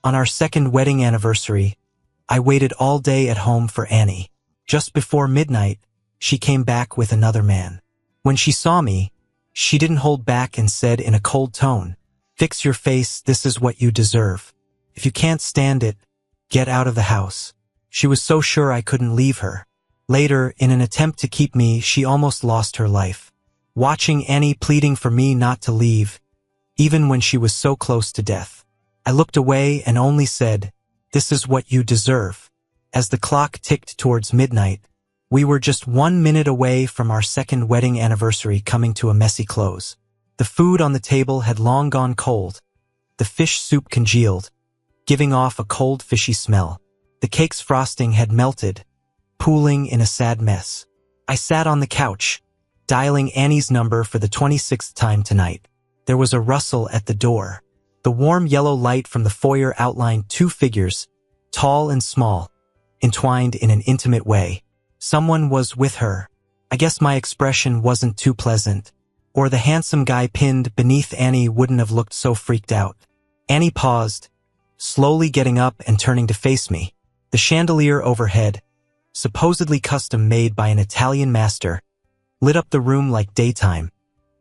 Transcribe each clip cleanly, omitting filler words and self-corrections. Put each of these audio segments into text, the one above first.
On our second wedding anniversary, I waited all day at home for Annie. Just before midnight, she came back with another man. When she saw me, she didn't hold back and said in a cold tone, "Fix your face, this is what you deserve. If you can't stand it, get out of the house." She was so sure I couldn't leave her. Later, in an attempt to keep me, she almost lost her life. Watching Annie pleading for me not to leave, even when she was so close to death. I looked away and only said, "This is what you deserve." As the clock ticked towards midnight, we were just 1 minute away from our second wedding anniversary coming to a messy close. The food on the table had long gone cold. The fish soup congealed, giving off a cold, fishy smell. The cake's frosting had melted, pooling in a sad mess. I sat on the couch, dialing Annie's number for the 26th time tonight. There was a rustle at the door. The warm yellow light from the foyer outlined two figures, tall and small, entwined in an intimate way. Someone was with her. I guess my expression wasn't too pleasant, or the handsome guy pinned beneath Annie wouldn't have looked so freaked out. Annie paused, slowly getting up and turning to face me. The chandelier overhead, supposedly custom-made by an Italian master, lit up the room like daytime,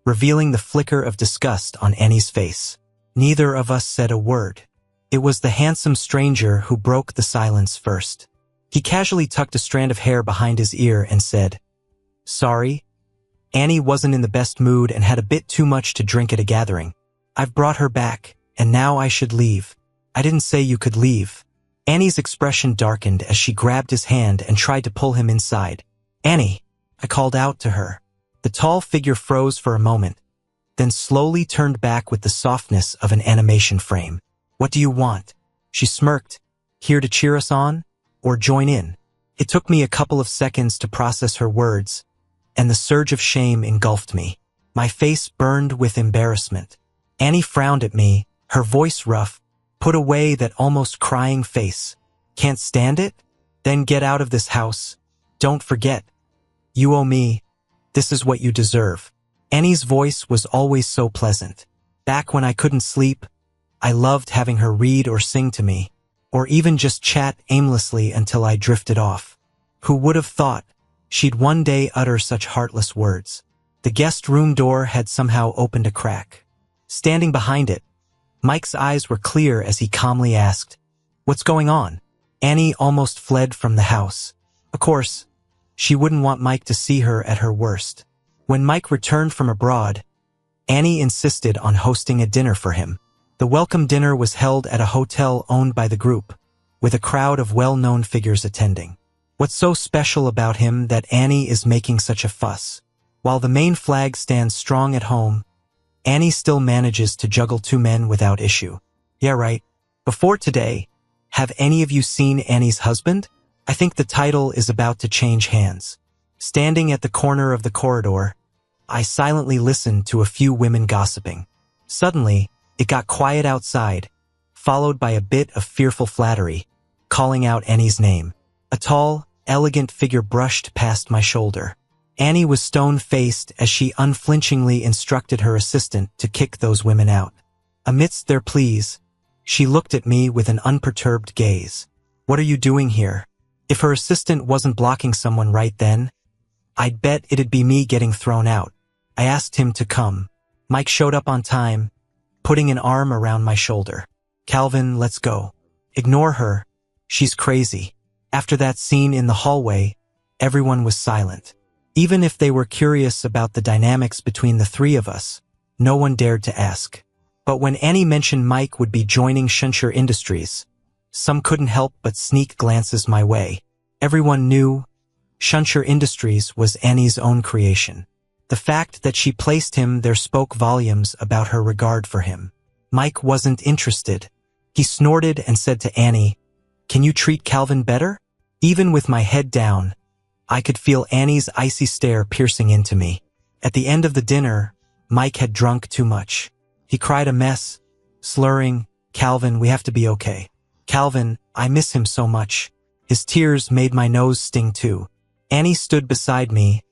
revealing the flicker of disgust on Annie's face. Neither of us said a word. It was the handsome stranger who broke the silence first. He casually tucked a strand of hair behind his ear and said, "Sorry." Annie wasn't in the best mood and had a bit too much to drink at a gathering. "I've brought her back, and now I should leave." "I didn't say you could leave." Annie's expression darkened as she grabbed his hand and tried to pull him inside. "Annie," I called out to her. The tall figure froze for a moment, then slowly turned back with the softness of an animation frame. "What do you want?" She smirked. "Here to cheer us on? Or join in?" It took me a couple of seconds to process her words, and the surge of shame engulfed me. My face burned with embarrassment. Annie frowned at me, her voice rough. "Put away that almost crying face. Can't stand it? Then get out of this house. Don't forget. You owe me. This is what you deserve." Annie's voice was always so pleasant. Back when I couldn't sleep, I loved having her read or sing to me, or even just chat aimlessly until I drifted off. Who would have thought she'd one day utter such heartless words? The guest room door had somehow opened a crack. Standing behind it, Mike's eyes were clear as he calmly asked, "What's going on?" Annie almost fled from the house. Of course, she wouldn't want Mike to see her at her worst. When Mike returned from abroad, Annie insisted on hosting a dinner for him. The welcome dinner was held at a hotel owned by the group, with a crowd of well-known figures attending. What's so special about him that Annie is making such a fuss? While the main flag stands strong at home, Annie still manages to juggle two men without issue. Yeah, right. Before today, have any of you seen Annie's husband? I think the title is about to change hands. Standing at the corner of the corridor, I silently listened to a few women gossiping. Suddenly, it got quiet outside, followed by a bit of fearful flattery, calling out Annie's name. A tall, elegant figure brushed past my shoulder. Annie was stone-faced as she unflinchingly instructed her assistant to kick those women out. Amidst their pleas, she looked at me with an unperturbed gaze. "What are you doing here?" If her assistant wasn't blocking someone right then, I'd bet it'd be me getting thrown out. I asked him to come. Mike showed up on time, putting an arm around my shoulder. "Calvin, let's go." "Ignore her. She's crazy." After that scene in the hallway, everyone was silent. Even if they were curious about the dynamics between the three of us, no one dared to ask. But when Annie mentioned Mike would be joining Shunshire Industries, some couldn't help but sneak glances my way. Everyone knew Shunshire Industries was Annie's own creation. The fact that she placed him there spoke volumes about her regard for him. Mike wasn't interested. He snorted and said to Annie, "Can you treat Calvin better?" Even with my head down, I could feel Annie's icy stare piercing into me. At the end of the dinner, Mike had drunk too much. He cried a mess, slurring, "Calvin, we have to be okay. Calvin, I miss him so much." His tears made my nose sting too. Annie stood beside me,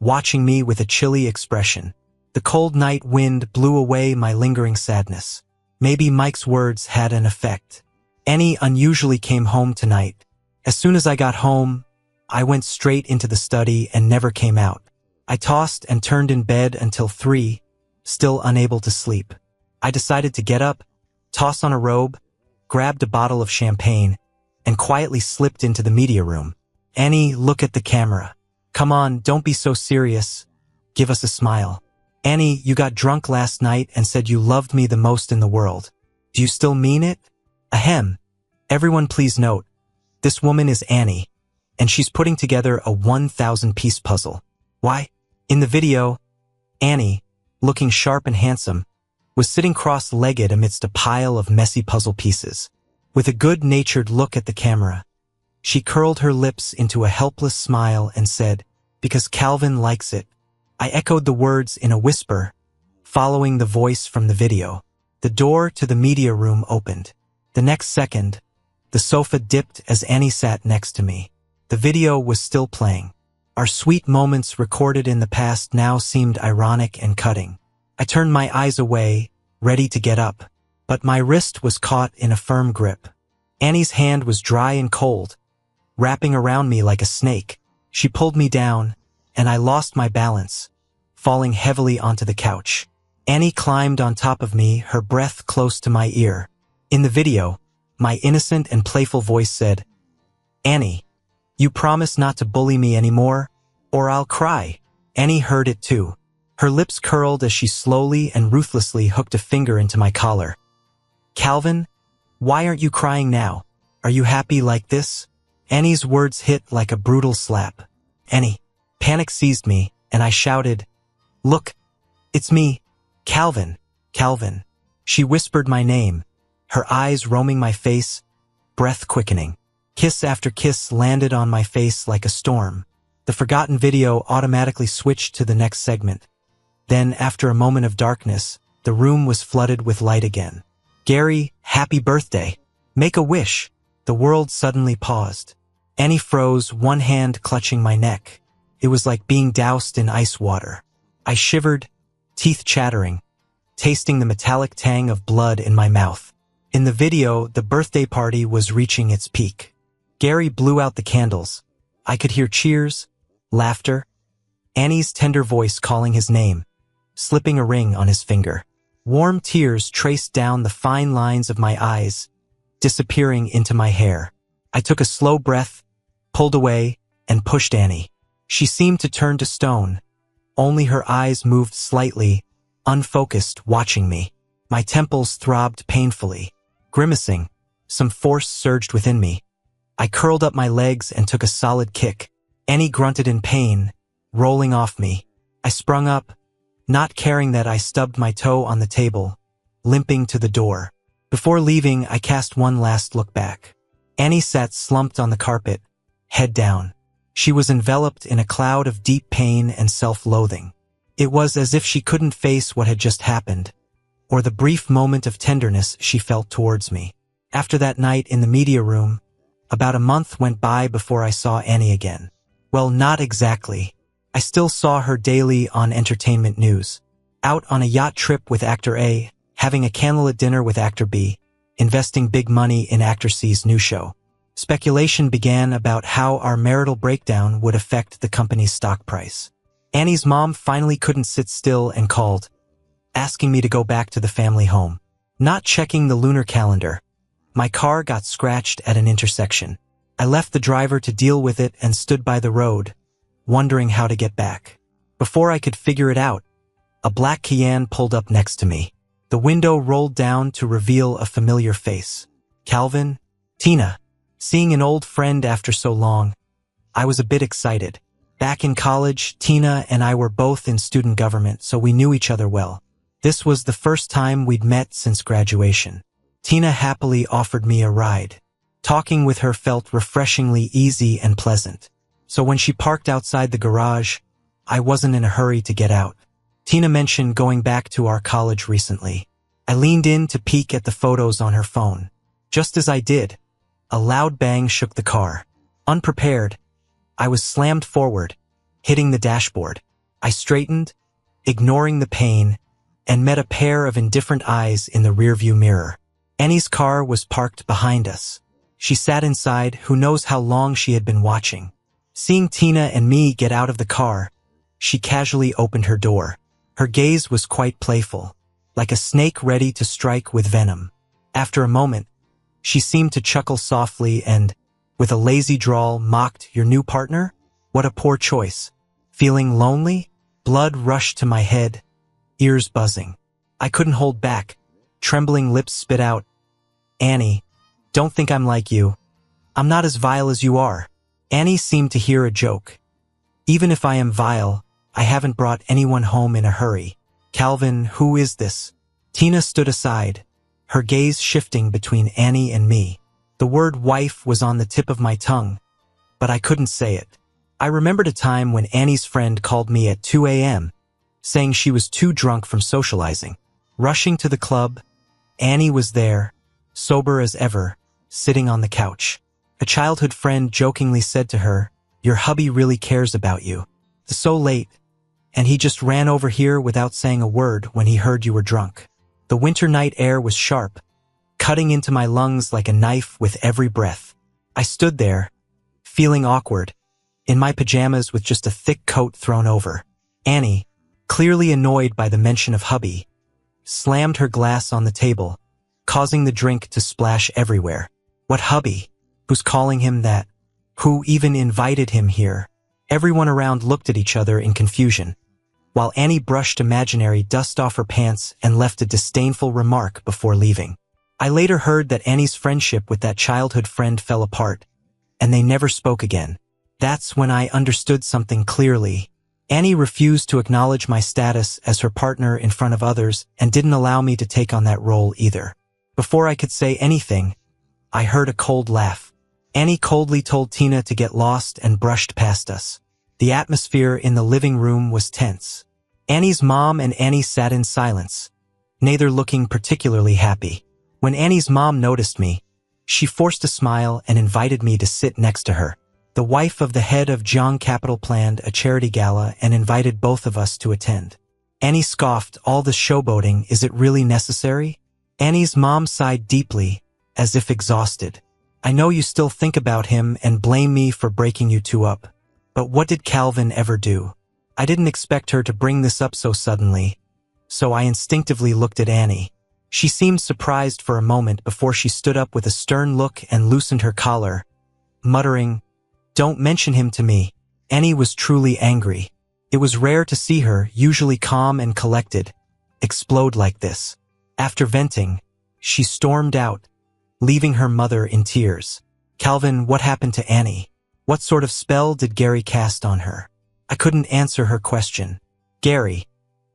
watching me with a chilly expression. The cold night wind blew away my lingering sadness. Maybe Mike's words had an effect. Annie unusually came home tonight. As soon as I got home, I went straight into the study and never came out. I tossed and turned in bed until 3, still unable to sleep. I decided to get up, toss on a robe, grabbed a bottle of champagne, and quietly slipped into the media room. Annie, look at the camera. Come on, don't be so serious. Give us a smile. Annie, you got drunk last night and said you loved me the most in the world. Do you still mean it? Ahem. Everyone please note, this woman is Annie, and she's putting together a 1,000-piece puzzle. Why? In the video, Annie, looking sharp and handsome, was sitting cross-legged amidst a pile of messy puzzle pieces. With a good-natured look at the camera, she curled her lips into a helpless smile and said, "Because Calvin likes it." I echoed the words in a whisper, following the voice from the video. The door to the media room opened. The next second, the sofa dipped as Annie sat next to me. The video was still playing. Our sweet moments recorded in the past now seemed ironic and cutting. I turned my eyes away, ready to get up, but my wrist was caught in a firm grip. Annie's hand was dry and cold, wrapping around me like a snake. She pulled me down, and I lost my balance, falling heavily onto the couch. Annie climbed on top of me, her breath close to my ear. In the video, my innocent and playful voice said, "Annie, you promise not to bully me anymore, or I'll cry." Annie heard it too. Her lips curled as she slowly and ruthlessly hooked a finger into my collar. "Calvin, why aren't you crying now? Are you happy like this?" Annie's words hit like a brutal slap. "Annie." Panic seized me, and I shouted, "Look, it's me, Calvin, Calvin." She whispered my name, her eyes roaming my face, breath quickening. Kiss after kiss landed on my face like a storm. The forgotten video automatically switched to the next segment. Then, after a moment of darkness, the room was flooded with light again. "Gary, happy birthday. Make a wish." The world suddenly paused. Annie froze, one hand clutching my neck. It was like being doused in ice water. I shivered, teeth chattering, tasting the metallic tang of blood in my mouth. In the video, the birthday party was reaching its peak. Gary blew out the candles. I could hear cheers, laughter, Annie's tender voice calling his name, slipping a ring on his finger. Warm tears traced down the fine lines of my eyes, disappearing into my hair. I took a slow breath, pulled away, and pushed Annie. She seemed to turn to stone. Only her eyes moved slightly, unfocused, watching me. My temples throbbed painfully. Grimacing, some force surged within me. I curled up my legs and took a solid kick. Annie grunted in pain, rolling off me. I sprung up, not caring that I stubbed my toe on the table, limping to the door. Before leaving, I cast one last look back. Annie sat slumped on the carpet, head down. She was enveloped in a cloud of deep pain and self-loathing. It was as if she couldn't face what had just happened, or the brief moment of tenderness she felt towards me. After that night in the media room, about a month went by before I saw Annie again. Well, not exactly. I still saw her daily on entertainment news. Out on a yacht trip with actor A, having a candlelit dinner with actor B, investing big money in actor C's new show. Speculation began about how our marital breakdown would affect the company's stock price. Annie's mom finally couldn't sit still and called, asking me to go back to the family home. Not checking the lunar calendar, my car got scratched at an intersection. I left the driver to deal with it and stood by the road, wondering how to get back. Before I could figure it out, a black Cayenne pulled up next to me. The window rolled down to reveal a familiar face. "Calvin, Tina." Seeing an old friend after so long, I was a bit excited. Back in college, Tina and I were both in student government, so we knew each other well. This was the first time we'd met since graduation. Tina happily offered me a ride. Talking with her felt refreshingly easy and pleasant. So when she parked outside the garage, I wasn't in a hurry to get out. Tina mentioned going back to our college recently. I leaned in to peek at the photos on her phone. Just as I did, a loud bang shook the car. Unprepared, I was slammed forward, hitting the dashboard. I straightened, ignoring the pain, and met a pair of indifferent eyes in the rearview mirror. Annie's car was parked behind us. She sat inside, who knows how long she had been watching. Seeing Tina and me get out of the car, she casually opened her door. Her gaze was quite playful, like a snake ready to strike with venom. After a moment, she seemed to chuckle softly and, with a lazy drawl, mocked, "Your new partner? What a poor choice." Feeling lonely? Blood rushed to my head, ears buzzing. I couldn't hold back. Trembling lips spit out, "Annie, don't think I'm like you. I'm not as vile as you are." Annie seemed to hear a joke. "Even if I am vile, I haven't brought anyone home in a hurry." "Calvin, who is this?" Tina stood aside, her gaze shifting between Annie and me. The word wife was on the tip of my tongue, but I couldn't say it. I remembered a time when Annie's friend called me at 2 a.m., saying she was too drunk from socializing. Rushing to the club, Annie was there, sober as ever, sitting on the couch. A childhood friend jokingly said to her, "Your hubby really cares about you. It's so late, and he just ran over here without saying a word when he heard you were drunk." The winter night air was sharp, cutting into my lungs like a knife with every breath. I stood there, feeling awkward, in my pajamas with just a thick coat thrown over. Annie, clearly annoyed by the mention of hubby, slammed her glass on the table, causing the drink to splash everywhere. "What hubby? Who's calling him that? Who even invited him here?" Everyone around looked at each other in confusion, while Annie brushed imaginary dust off her pants and left a disdainful remark before leaving. I later heard that Annie's friendship with that childhood friend fell apart, and they never spoke again. That's when I understood something clearly. Annie refused to acknowledge my status as her partner in front of others and didn't allow me to take on that role either. Before I could say anything, I heard a cold laugh. Annie coldly told Tina to get lost and brushed past us. The atmosphere in the living room was tense. Annie's mom and Annie sat in silence, neither looking particularly happy. When Annie's mom noticed me, she forced a smile and invited me to sit next to her. The wife of the head of Jiang Capital planned a charity gala and invited both of us to attend. Annie scoffed, "All this showboating, is it really necessary?" Annie's mom sighed deeply, as if exhausted. "I know you still think about him and blame me for breaking you two up. But what did Calvin ever do?" I didn't expect her to bring this up so suddenly, so I instinctively looked at Annie. She seemed surprised for a moment before she stood up with a stern look and loosened her collar, muttering, "Don't mention him to me." Annie was truly angry. It was rare to see her, usually calm and collected, explode like this. After venting, she stormed out, leaving her mother in tears. "Calvin, what happened to Annie? What sort of spell did Gary cast on her?" I couldn't answer her question. Gary,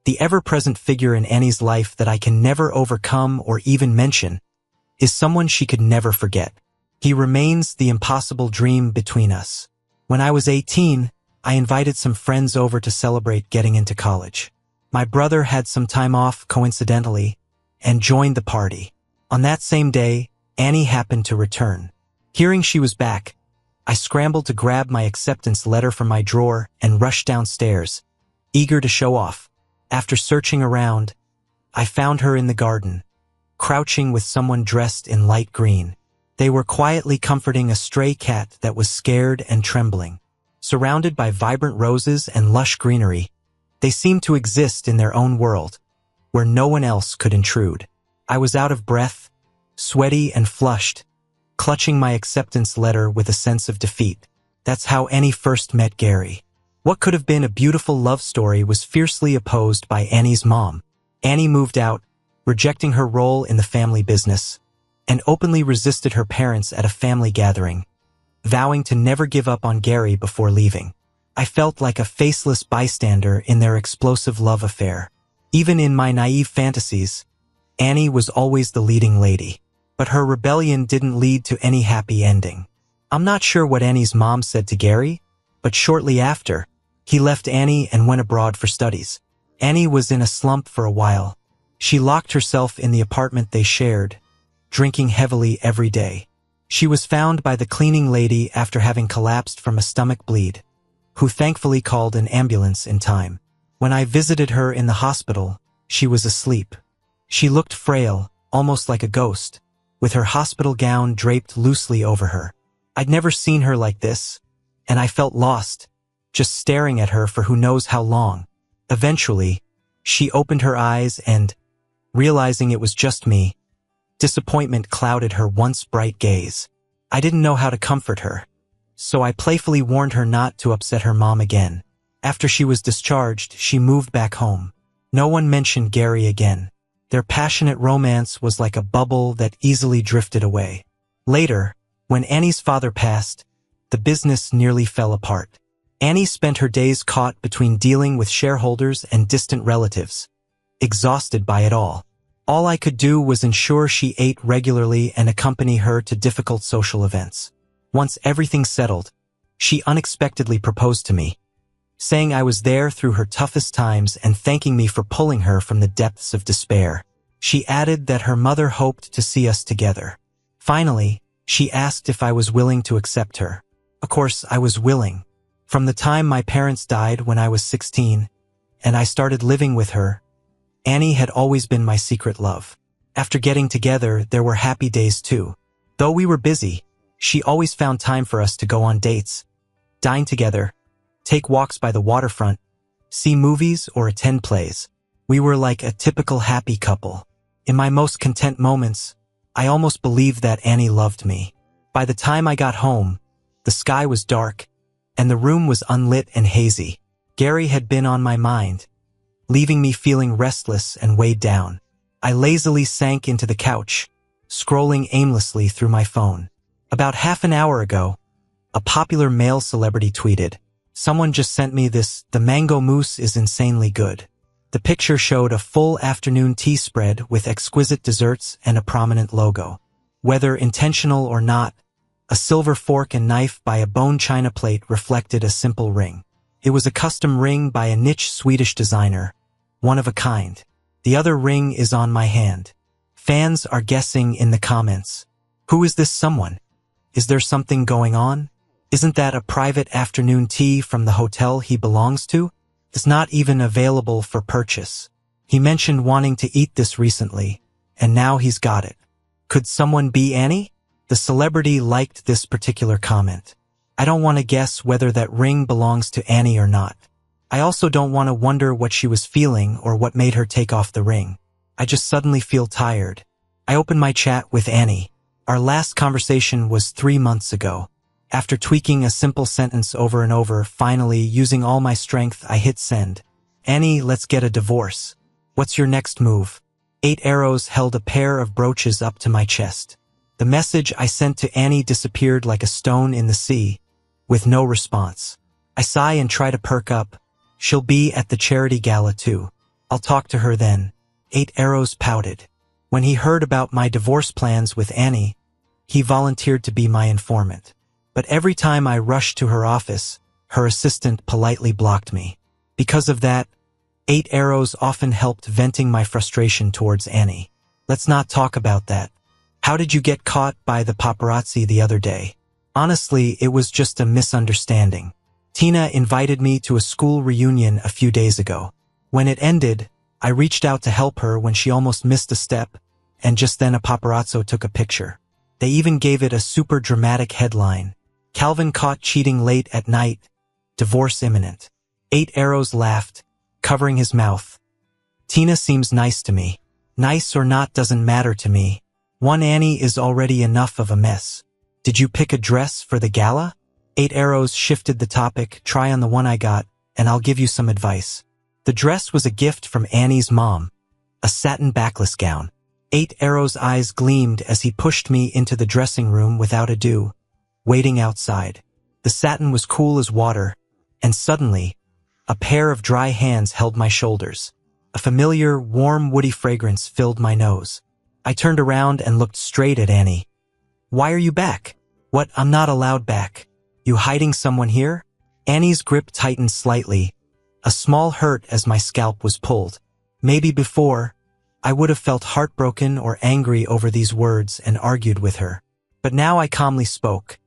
the ever-present figure in Annie's life that I can never overcome or even mention, is someone she could never forget. He remains the impossible dream between us. When I was 18, I invited some friends over to celebrate getting into college. My brother had some time off, coincidentally, and joined the party. On that same day, Annie happened to return. Hearing she was back, I scrambled to grab my acceptance letter from my drawer and rushed downstairs, eager to show off. After searching around, I found her in the garden, crouching with someone dressed in light green. They were quietly comforting a stray cat that was scared and trembling. Surrounded by vibrant roses and lush greenery, they seemed to exist in their own world, where no one else could intrude. I was out of breath, sweaty and flushed, clutching my acceptance letter with a sense of defeat. That's how Annie first met Gary. What could have been a beautiful love story was fiercely opposed by Annie's mom. Annie moved out, rejecting her role in the family business, and openly resisted her parents at a family gathering, vowing to never give up on Gary before leaving. I felt like a faceless bystander in their explosive love affair. Even in my naive fantasies, Annie was always the leading lady. But her rebellion didn't lead to any happy ending. I'm not sure what Annie's mom said to Gary, but shortly after, he left Annie and went abroad for studies. Annie was in a slump for a while. She locked herself in the apartment they shared, drinking heavily every day. She was found by the cleaning lady after having collapsed from a stomach bleed, who thankfully called an ambulance in time. When I visited her in the hospital, she was asleep. She looked frail, almost like a ghost, with her hospital gown draped loosely over her. I'd never seen her like this, and I felt lost, just staring at her for who knows how long. Eventually, she opened her eyes and, realizing it was just me, disappointment clouded her once bright gaze. I didn't know how to comfort her, so I playfully warned her not to upset her mom again. After she was discharged, she moved back home. No one mentioned Gary again. Their passionate romance was like a bubble that easily drifted away. Later, when Annie's father passed, the business nearly fell apart. Annie spent her days caught between dealing with shareholders and distant relatives, exhausted by it all. All I could do was ensure she ate regularly and accompany her to difficult social events. Once everything settled, she unexpectedly proposed to me, saying I was there through her toughest times and thanking me for pulling her from the depths of despair. She added that her mother hoped to see us together. Finally, she asked if I was willing to accept her. Of course, I was willing. From the time my parents died when I was 16, and I started living with her, Annie had always been my secret love. After getting together, there were happy days too. Though we were busy, she always found time for us to go on dates, dine together, take walks by the waterfront, see movies or attend plays. We were like a typical happy couple. In my most content moments, I almost believed that Annie loved me. By the time I got home, the sky was dark, and the room was unlit and hazy. Gary had been on my mind, leaving me feeling restless and weighed down. I lazily sank into the couch, scrolling aimlessly through my phone. About half an hour ago, a popular male celebrity tweeted, "Someone just sent me this, the mango mousse is insanely good." The picture showed a full afternoon tea spread with exquisite desserts and a prominent logo. Whether intentional or not, a silver fork and knife by a bone china plate reflected a simple ring. It was a custom ring by a niche Swedish designer, one of a kind. The other ring is on my hand. Fans are guessing in the comments. Who is this someone? Is there something going on? Isn't that a private afternoon tea from the hotel he belongs to? It's not even available for purchase. He mentioned wanting to eat this recently, and now he's got it. Could someone be Annie? The celebrity liked this particular comment. I don't want to guess whether that ring belongs to Annie or not. I also don't want to wonder what she was feeling or what made her take off the ring. I just suddenly feel tired. I opened my chat with Annie. Our last conversation was 3 months ago. After tweaking a simple sentence over and over, finally, using all my strength, I hit send. "Annie, let's get a divorce. What's your next move?" 8 arrows held a pair of brooches up to my chest. The message I sent to Annie disappeared like a stone in the sea, with no response. I sigh and try to perk up. She'll be at the charity gala too. I'll talk to her then. 8 arrows pouted. When he heard about my divorce plans with Annie, he volunteered to be my informant. But every time I rushed to her office, her assistant politely blocked me. Because of that, 8 arrows often helped venting my frustration towards Annie. Let's not talk about that. How did you get caught by the paparazzi the other day? Honestly, it was just a misunderstanding. Tina invited me to a school reunion a few days ago. When it ended, I reached out to help her when she almost missed a step, and just then a paparazzo took a picture. They even gave it a super dramatic headline. "Calvin caught cheating late at night. Divorce imminent." 8 arrows laughed, covering his mouth. Tina seems nice to me. Nice or not doesn't matter to me. One Annie is already enough of a mess. Did you pick a dress for the gala? 8 arrows shifted the topic. Try on the one I got, and I'll give you some advice. The dress was a gift from Annie's mom, a satin backless gown. 8 arrows' eyes gleamed as he pushed me into the dressing room without ado, waiting outside. The satin was cool as water, and suddenly, a pair of dry hands held my shoulders. A familiar, warm, woody fragrance filled my nose. I turned around and looked straight at Annie. "Why are you back?" "What? I'm not allowed back. You hiding someone here?" Annie's grip tightened slightly, a small hurt as my scalp was pulled. Maybe before, I would have felt heartbroken or angry over these words and argued with her. But now I calmly spoke.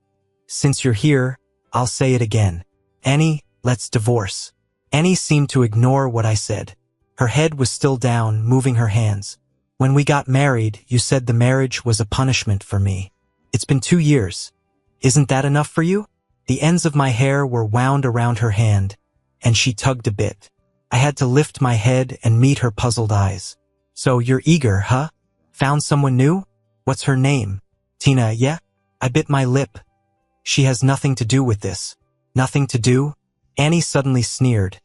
"Since you're here, I'll say it again. Annie, let's divorce." Annie seemed to ignore what I said. Her head was still down, moving her hands. When we got married, you said the marriage was a punishment for me. It's been 2 years. Isn't that enough for you? The ends of my hair were wound around her hand, and she tugged a bit. I had to lift my head and meet her puzzled eyes. So you're eager, huh? Found someone new? What's her name? Tina, yeah? I bit my lip. She has nothing to do with this. Nothing to do? Annie suddenly sneered.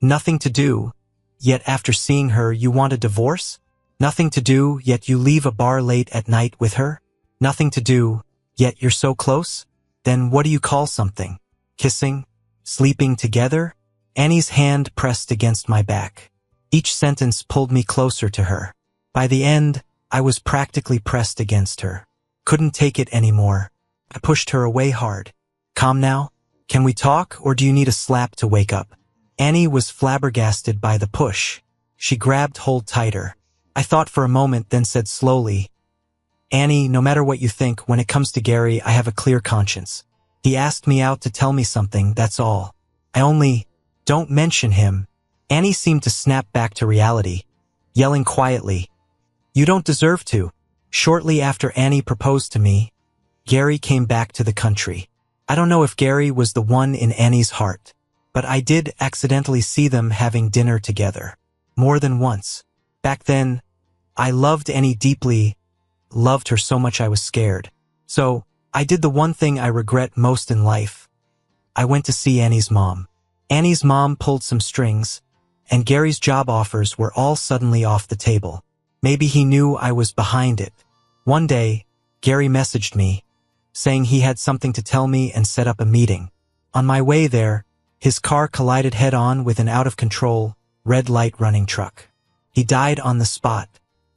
Nothing to do, yet after seeing her you want a divorce? Nothing to do, yet you leave a bar late at night with her? Nothing to do, yet you're so close? Then what do you call something? Kissing? Sleeping together? Annie's hand pressed against my back. Each sentence pulled me closer to her. By the end, I was practically pressed against her. Couldn't take it anymore. I pushed her away hard. Calm now? Can we talk, or do you need a slap to wake up? Annie was flabbergasted by the push. She grabbed hold tighter. I thought for a moment, then said slowly, Annie, no matter what you think, when it comes to Gary, I have a clear conscience. He asked me out to tell me something, that's all. Don't mention him. Annie seemed to snap back to reality, yelling quietly, You don't deserve to. Shortly after Annie proposed to me, Gary came back to the country. I don't know if Gary was the one in Annie's heart, but I did accidentally see them having dinner together. More than once. Back then, I loved Annie deeply, loved her so much I was scared. So, I did the one thing I regret most in life. I went to see Annie's mom. Annie's mom pulled some strings, and Gary's job offers were all suddenly off the table. Maybe he knew I was behind it. One day, Gary messaged me, saying he had something to tell me and set up a meeting. On my way there, his car collided head-on with an out-of-control, red-light running truck. He died on the spot.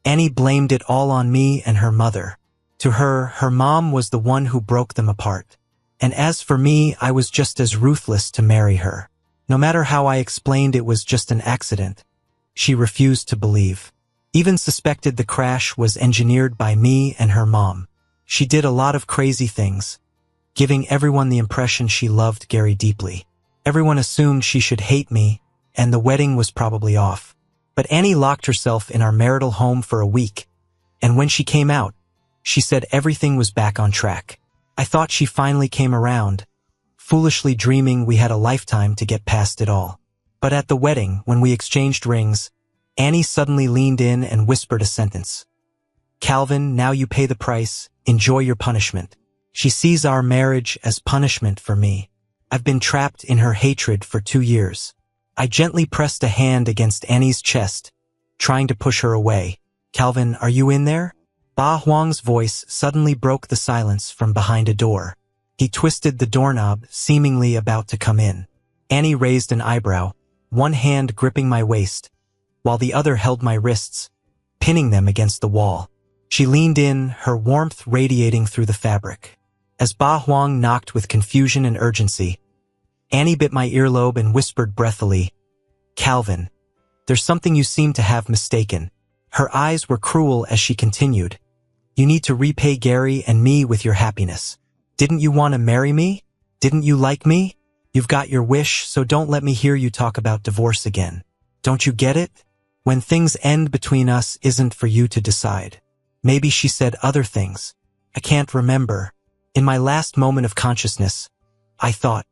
Annie blamed it all on me and her mother. To her, her mom was the one who broke them apart. And as for me, I was just as ruthless to marry her. No matter how I explained it was just an accident, she refused to believe. Even suspected the crash was engineered by me and her mom. She did a lot of crazy things, giving everyone the impression she loved Gary deeply. Everyone assumed she should hate me, and the wedding was probably off. But Annie locked herself in our marital home for a week, and when she came out, she said everything was back on track. I thought she finally came around, foolishly dreaming we had a lifetime to get past it all. But at the wedding, when we exchanged rings, Annie suddenly leaned in and whispered a sentence. Calvin, now you pay the price, enjoy your punishment. She sees our marriage as punishment for me. I've been trapped in her hatred for 2 years. I gently pressed a hand against Annie's chest, trying to push her away. Calvin, are you in there? Ba Huang's voice suddenly broke the silence from behind a door. He twisted the doorknob, seemingly about to come in. Annie raised an eyebrow, one hand gripping my waist, while the other held my wrists, pinning them against the wall. She leaned in, her warmth radiating through the fabric. As Ba Huang knocked with confusion and urgency, Annie bit my earlobe and whispered breathily, Calvin, there's something you seem to have mistaken. Her eyes were cruel as she continued. You need to repay Gary and me with your happiness. Didn't you want to marry me? Didn't you like me? You've got your wish, so don't let me hear you talk about divorce again. Don't you get it? When things end between us isn't for you to decide. Maybe she said other things. I can't remember. In my last moment of consciousness, I thought,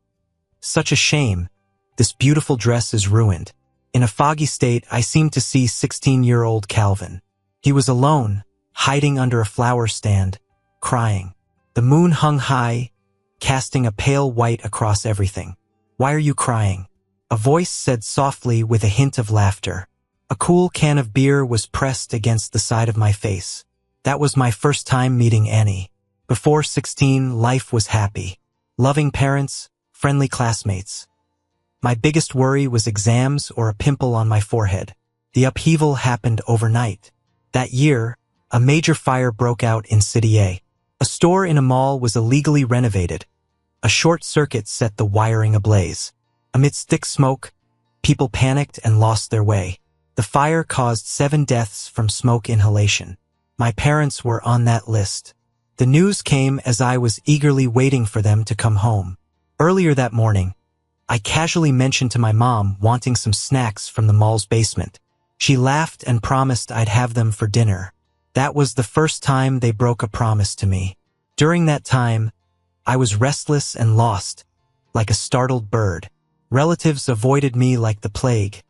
such a shame. This beautiful dress is ruined. In a foggy state, I seemed to see 16-year-old Calvin. He was alone, hiding under a flower stand, crying. The moon hung high, casting a pale white across everything. Why are you crying? A voice said softly with a hint of laughter. A cool can of beer was pressed against the side of my face. That was my first time meeting Annie. Before 16, life was happy. Loving parents, friendly classmates. My biggest worry was exams or a pimple on my forehead. The upheaval happened overnight. That year, a major fire broke out in City A. A store in a mall was illegally renovated. A short circuit set the wiring ablaze. Amidst thick smoke, people panicked and lost their way. The fire caused 7 deaths from smoke inhalation. My parents were on that list. The news came as I was eagerly waiting for them to come home. Earlier that morning, I casually mentioned to my mom wanting some snacks from the mall's basement. She laughed and promised I'd have them for dinner. That was the first time they broke a promise to me. During that time, I was restless and lost, like a startled bird. Relatives avoided me like the plague,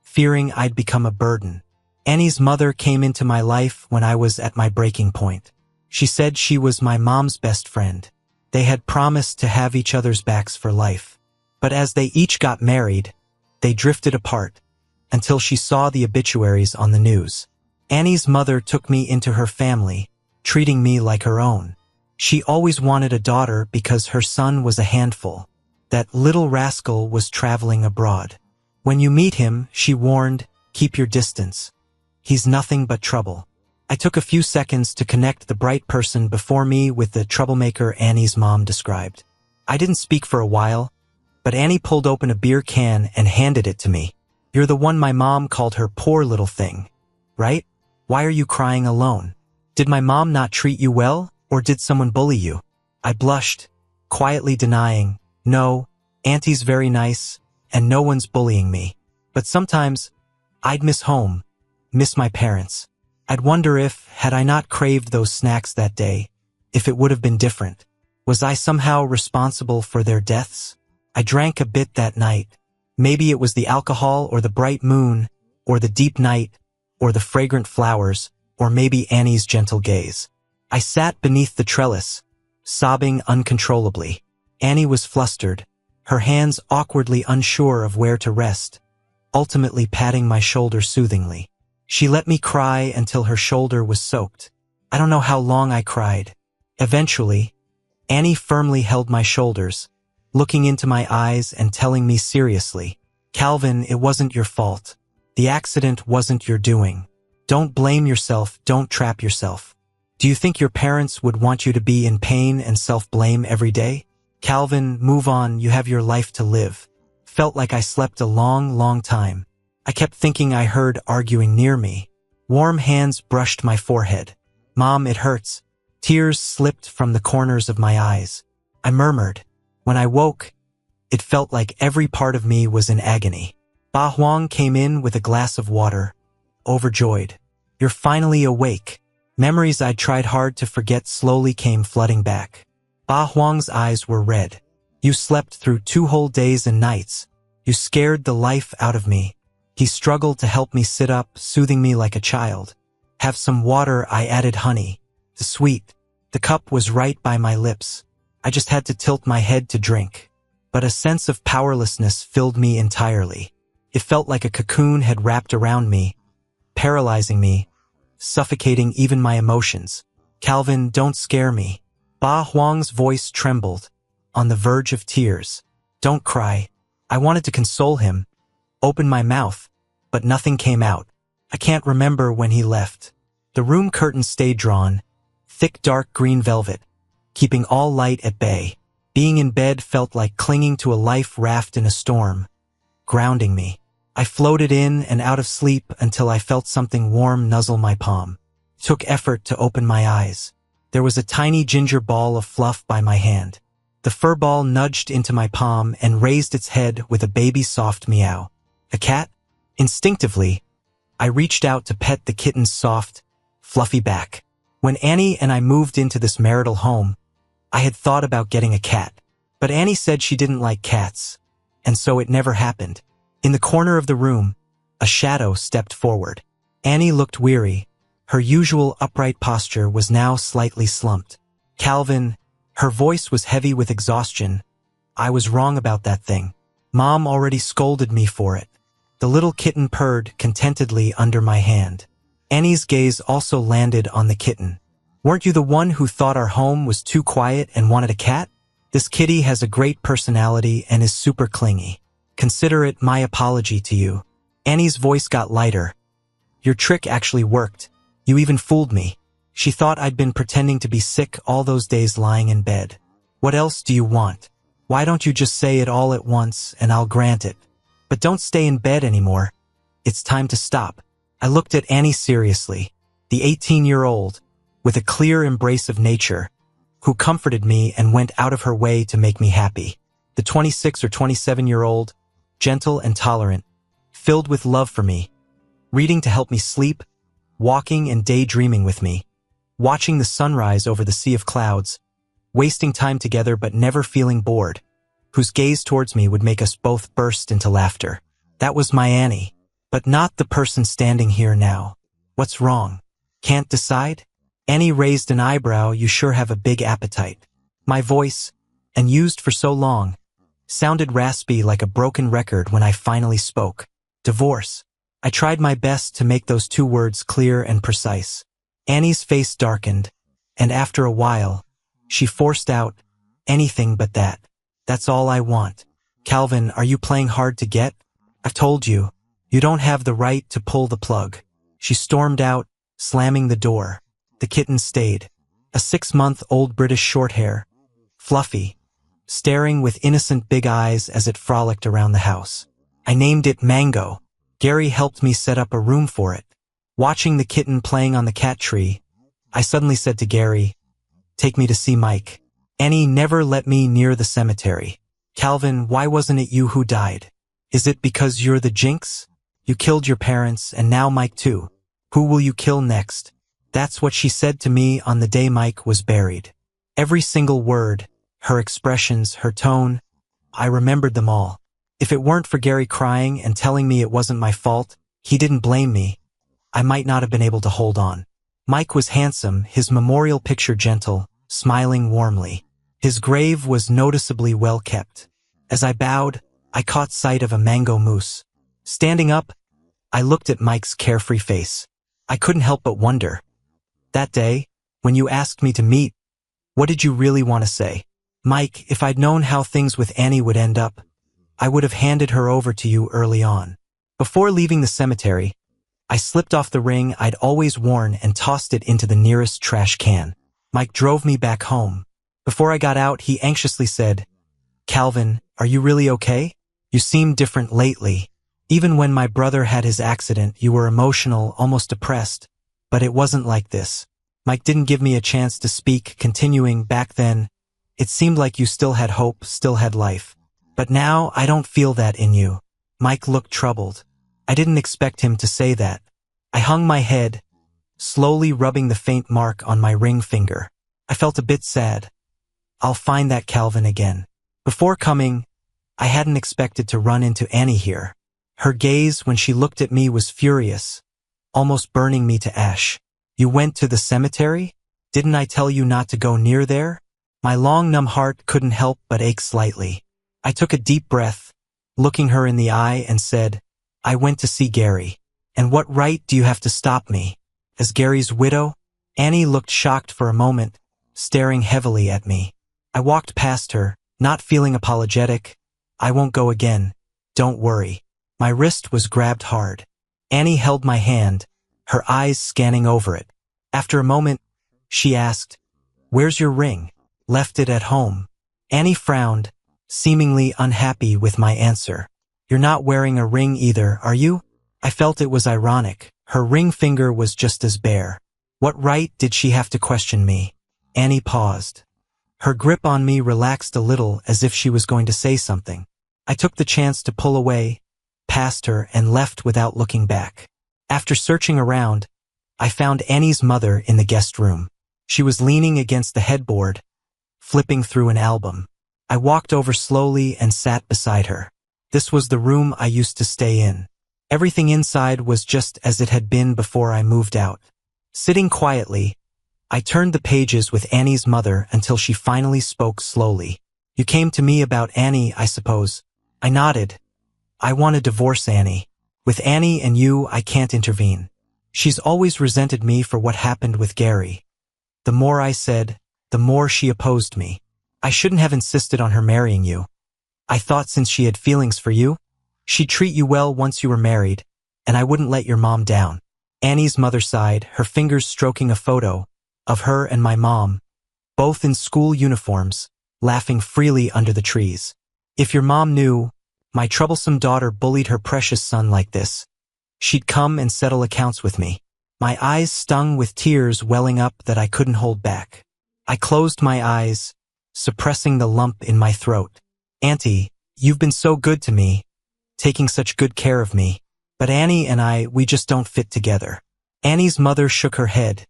fearing I'd become a burden. Annie's mother came into my life when I was at my breaking point. She said she was my mom's best friend. They had promised to have each other's backs for life. But as they each got married, they drifted apart, until she saw the obituaries on the news. Annie's mother took me into her family, treating me like her own. She always wanted a daughter because her son was a handful. That little rascal was traveling abroad. When you meet him, she warned, keep your distance. He's nothing but trouble. I took a few seconds to connect the bright person before me with the troublemaker Annie's mom described. I didn't speak for a while, but Annie pulled open a beer can and handed it to me. You're the one my mom called her poor little thing, right? Why are you crying alone? Did my mom not treat you well, or did someone bully you? I blushed, quietly denying, no, Auntie's very nice, and no one's bullying me. But sometimes, I'd miss home, miss my parents. I'd wonder if, had I not craved those snacks that day, if it would have been different. Was I somehow responsible for their deaths? I drank a bit that night. Maybe it was the alcohol or the bright moon, or the deep night, or the fragrant flowers, or maybe Annie's gentle gaze. I sat beneath the trellis, sobbing uncontrollably. Annie was flustered, her hands awkwardly unsure of where to rest, ultimately patting my shoulder soothingly. She let me cry until her shoulder was soaked. I don't know how long I cried. Eventually, Annie firmly held my shoulders, looking into my eyes and telling me seriously, Calvin, it wasn't your fault. The accident wasn't your doing. Don't blame yourself, don't trap yourself. Do you think your parents would want you to be in pain and self-blame every day? Calvin, move on, you have your life to live. Felt like I slept a long time. I kept thinking I heard arguing near me. Warm hands brushed my forehead. Mom, it hurts. Tears slipped from the corners of my eyes. I murmured. When I woke, it felt like every part of me was in agony. Ba Huang came in with a glass of water, overjoyed. You're finally awake. Memories I'd tried hard to forget slowly came flooding back. Ba Huang's eyes were red. You slept through 2 whole days and nights. You scared the life out of me. He struggled to help me sit up, soothing me like a child. Have some water, I added honey. The sweet. The cup was right by my lips. I just had to tilt my head to drink. But a sense of powerlessness filled me entirely. It felt like a cocoon had wrapped around me, paralyzing me, suffocating even my emotions. Calvin, don't scare me. Ba Huang's voice trembled, on the verge of tears. Don't cry. I wanted to console him, open my mouth, but nothing came out. I can't remember when he left. The room curtain stayed drawn, thick dark green velvet, keeping all light at bay. Being in bed felt like clinging to a life raft in a storm, grounding me. I floated in and out of sleep until I felt something warm nuzzle my palm. It took effort to open my eyes. There was a tiny ginger ball of fluff by my hand. The fur ball nudged into my palm and raised its head with a baby's soft meow. A cat? Instinctively, I reached out to pet the kitten's soft, fluffy back. When Annie and I moved into this marital home, I had thought about getting a cat. But Annie said she didn't like cats, and so it never happened. In the corner of the room, a shadow stepped forward. Annie looked weary. Her usual upright posture was now slightly slumped. Calvin, her voice was heavy with exhaustion. I was wrong about that thing. Mom already scolded me for it. The little kitten purred contentedly under my hand. Annie's gaze also landed on the kitten. Weren't you the one who thought our home was too quiet and wanted a cat? This kitty has a great personality and is super clingy. Consider it my apology to you. Annie's voice got lighter. Your trick actually worked. You even fooled me. She thought I'd been pretending to be sick all those days lying in bed. What else do you want? Why don't you just say it all at once and I'll grant it? But don't stay in bed anymore. It's time to stop. I looked at Annie seriously, the 18-year-old, with a clear embrace of nature, who comforted me and went out of her way to make me happy. The 26 or 27-year-old, gentle and tolerant, filled with love for me, reading to help me sleep, walking and daydreaming with me, watching the sunrise over the sea of clouds, wasting time together but never feeling bored, whose gaze towards me would make us both burst into laughter. That was my Annie, but not the person standing here now. What's wrong? Can't decide? Annie raised an eyebrow. You sure have a big appetite. My voice, and used for so long, sounded raspy like a broken record when I finally spoke. Divorce. I tried my best to make those two words clear and precise. Annie's face darkened, and after a while, she forced out, anything but that. That's all I want. Calvin, are you playing hard to get? I've told you, you don't have the right to pull the plug. She stormed out, slamming the door. The kitten stayed. A 6-month-old British Shorthair, fluffy, staring with innocent big eyes as it frolicked around the house. I named it Mango. Gary helped me set up a room for it. Watching the kitten playing on the cat tree, I suddenly said to Gary, "Take me to see Mike." Annie never let me near the cemetery. Calvin, why wasn't it you who died? Is it because you're the jinx? You killed your parents and now Mike too. Who will you kill next? That's what she said to me on the day Mike was buried. Every single word, her expressions, her tone, I remembered them all. If it weren't for Gary crying and telling me it wasn't my fault, he didn't blame me, I might not have been able to hold on. Mike was handsome, his memorial picture gentle, smiling warmly. His grave was noticeably well kept. As I bowed, I caught sight of a mango mousse. Standing up, I looked at Mike's carefree face. I couldn't help but wonder. That day, when you asked me to meet, what did you really want to say? Mike, if I'd known how things with Annie would end up, I would have handed her over to you early on. Before leaving the cemetery, I slipped off the ring I'd always worn and tossed it into the nearest trash can. Mike drove me back home. Before I got out, he anxiously said, "Calvin, are you really okay? You seem different lately. Even when my brother had his accident, you were emotional, almost depressed, but it wasn't like this." Mike didn't give me a chance to speak, continuing, "Back then, it seemed like you still had hope, still had life. But now I don't feel that in you." Mike looked troubled. I didn't expect him to say that. I hung my head, slowly rubbing the faint mark on my ring finger. I felt a bit sad. I'll find that Calvin again. Before coming, I hadn't expected to run into Annie here. Her gaze when she looked at me was furious, almost burning me to ash. "You went to the cemetery? Didn't I tell you not to go near there?" My long numb heart couldn't help but ache slightly. I took a deep breath, looking her in the eye, and said, "I went to see Gary. And what right do you have to stop me? As Gary's widow?" Annie looked shocked for a moment, staring heavily at me. I walked past her, not feeling apologetic. "I won't go again. Don't worry." My wrist was grabbed hard. Annie held my hand, her eyes scanning over it. After a moment, she asked, "Where's your ring?" "Left it at home." Annie frowned, seemingly unhappy with my answer. "You're not wearing a ring either, are you?" I felt it was ironic. Her ring finger was just as bare. What right did she have to question me? Annie paused. Her grip on me relaxed a little, as if she was going to say something. I took the chance to pull away, past her, and left without looking back. After searching around, I found Annie's mother in the guest room. She was leaning against the headboard, flipping through an album. I walked over slowly and sat beside her. This was the room I used to stay in. Everything inside was just as it had been before I moved out. Sitting quietly, I turned the pages with Annie's mother until she finally spoke slowly. "You came to me about Annie, I suppose." I nodded. "I want to divorce Annie. With Annie and you, I can't intervene. She's always resented me for what happened with Gary." The more I said, the more she opposed me. "I shouldn't have insisted on her marrying you. I thought since she had feelings for you, she'd treat you well once you were married, and I wouldn't let your mom down." Annie's mother sighed, her fingers stroking a photo of her and my mom, both in school uniforms, laughing freely under the trees. "If your mom knew my troublesome daughter bullied her precious son like this, she'd come and settle accounts with me." My eyes stung with tears welling up that I couldn't hold back. I closed my eyes, suppressing the lump in my throat. "Auntie, you've been so good to me, taking such good care of me. But Annie and we just don't fit together. Annie's mother shook her head.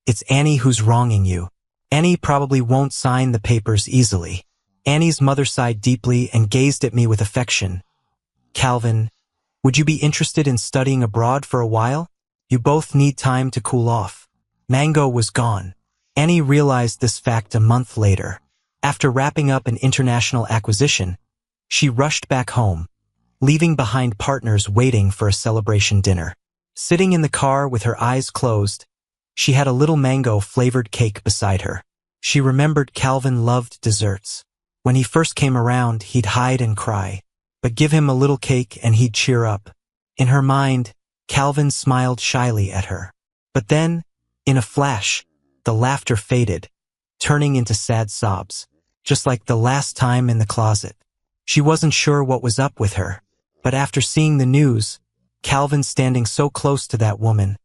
It's Annie who's wronging you. Annie probably won't sign the papers easily. Annie's mother sighed deeply and gazed at me with affection. Calvin, would you be interested in studying abroad for a while? You both need time to cool off. Mango was gone. Annie realized this fact a month later. After wrapping up an international acquisition, she rushed back home, leaving behind partners waiting for a celebration dinner. Sitting in the car with her eyes closed, she had a little mango-flavored cake beside her. She remembered Calvin loved desserts. When he first came around, he'd hide and cry, but give him a little cake and he'd cheer up. In her mind, Calvin smiled shyly at her. But then, in a flash, the laughter faded, turning into sad sobs, just like the last time in the closet. She wasn't sure what was up with her, but after seeing the news, Calvin standing so close to that woman,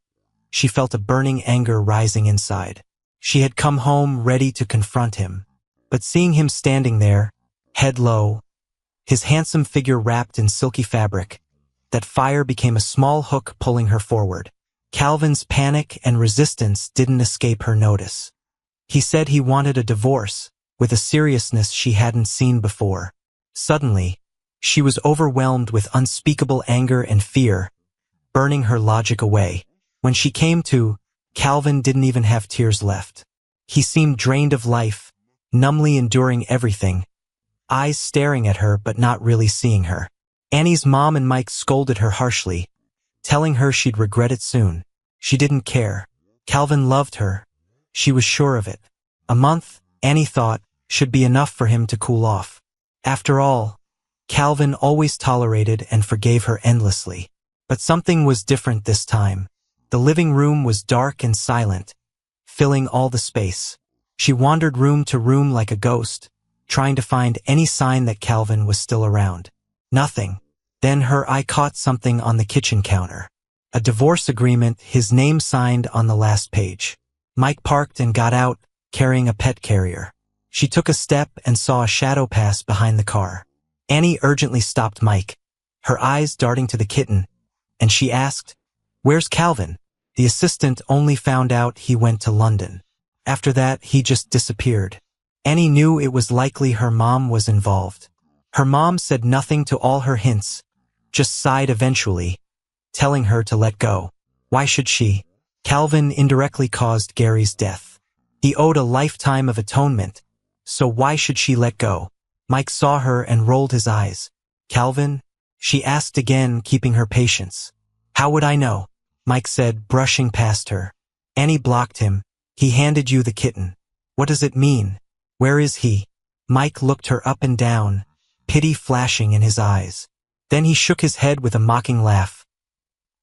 she felt a burning anger rising inside. She had come home ready to confront him, but seeing him standing there, head low, his handsome figure wrapped in silky fabric, that fire became a small hook pulling her forward. Calvin's panic and resistance didn't escape her notice. He said he wanted a divorce, with a seriousness she hadn't seen before. Suddenly, she was overwhelmed with unspeakable anger and fear, burning her logic away. When she came to, Calvin didn't even have tears left. He seemed drained of life, numbly enduring everything, eyes staring at her but not really seeing her. Annie's mom and Mike scolded her harshly, telling her she'd regret it soon. She didn't care. Calvin loved her. She was sure of it. A month, Annie thought, should be enough for him to cool off. After all, Calvin always tolerated and forgave her endlessly. But something was different this time. The living room was dark and silent, filling all the space. She wandered room to room like a ghost, trying to find any sign that Calvin was still around. Nothing. Then her eye caught something on the kitchen counter. A divorce agreement, his name signed on the last page. Mike parked and got out, carrying a pet carrier. She took a step and saw a shadow pass behind the car. Annie urgently stopped Mike, her eyes darting to the kitten, and she asked, "Where's Calvin?" The assistant only found out he went to London. After that, he just disappeared. Annie knew it was likely her mom was involved. Her mom said nothing to all her hints, just sighed eventually, telling her to let go. Why should she? Calvin indirectly caused Gary's death. He owed a lifetime of atonement, so why should she let go? Mike saw her and rolled his eyes. "Calvin?" she asked again, keeping her patience. "How would I know?" Mike said, brushing past her. Annie blocked him. "He handed you the kitten. What does it mean? Where is he?" Mike looked her up and down, pity flashing in his eyes. Then he shook his head with a mocking laugh.